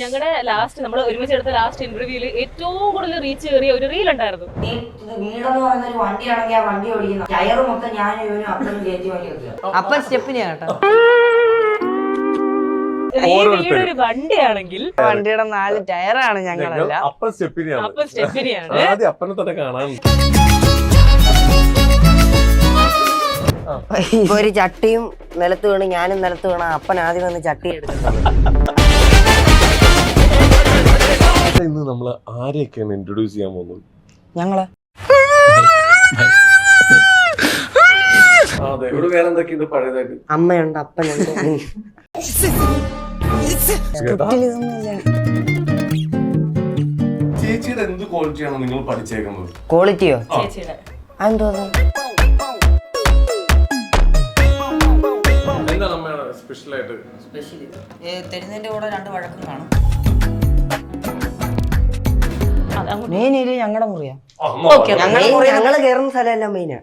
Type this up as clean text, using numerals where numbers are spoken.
ഞങ്ങളുടെ ലാസ്റ്റ് നമ്മൾ ഒരുമിച്ചെടുത്ത ലാസ്റ്റ് ഇന്റർവ്യൂല് ഏറ്റവും കൂടുതൽ റീച്ച് കയറിയ ഒരു റീൽ ഉണ്ടായിരുന്നു. വീടെന്ന് പറയുന്ന ഒരു വണ്ടിയാണെങ്കിൽ ആ വണ്ടി ഓടിക്കുന്ന ടയർ മൊത്തം ഞാൻ ഇവനും അപ്പനും കയറ്റി വാങ്ങി. അപ്പൻ സ്റ്റെപ്പിനെയാ കേട്ടോ. ഈ വീട് ഒരു വണ്ടിയാണെങ്കിൽ വണ്ടിയുടെ 4 ടയറാണ് ഞങ്ങളല്ല. അപ്പൻ സ്റ്റെപ്പിനെയാണ്. ആദ്യം അപ്പനെ തന്നെ കാണാൻ. ഇപ്പൊ ഒരു ചട്ടിയും നിലത്ത് വീണ് ഞാനും നിലത്ത് വീണ അപ്പൻ ആദ്യം വന്ന് ചട്ടി എടുക്കുന്നത്. ഇന്ന് നമ്മൾ ആരെയൊക്കെയാണ് ഇൻട്രൊഡ്യൂസ് ചെയ്യാൻ പോകുന്നത്? ഞങ്ങള് അതെ, ഇവിടെ വേറെ എന്തൊക്കെയുണ്ട് പഴയതായിട്ട്? അമ്മയുണ്ട്, അപ്പനുണ്ട്. ചേച്ചിയുടെ എന്ത് ക്വാളിറ്റിയാണ് നിങ്ങൾ പഠിച്ചേക്കുന്നത്? ക്വാളിറ്റിയോ? ചേച്ചിയുടെ അതെന്തോ എന്താണ് അമ്മയുടെ സ്പെഷ്യലായിട്ട്? തരുന്നതിന്റെ കൂടെ 2 വഴക്കും കാണും. അതങ്ങോട്ട് മെയിൻ ഏരിയ ഞങ്ങളുടെ മുറിയാ. ഞങ്ങള് കയറുന്ന സ്ഥലമല്ല മെയിനാ.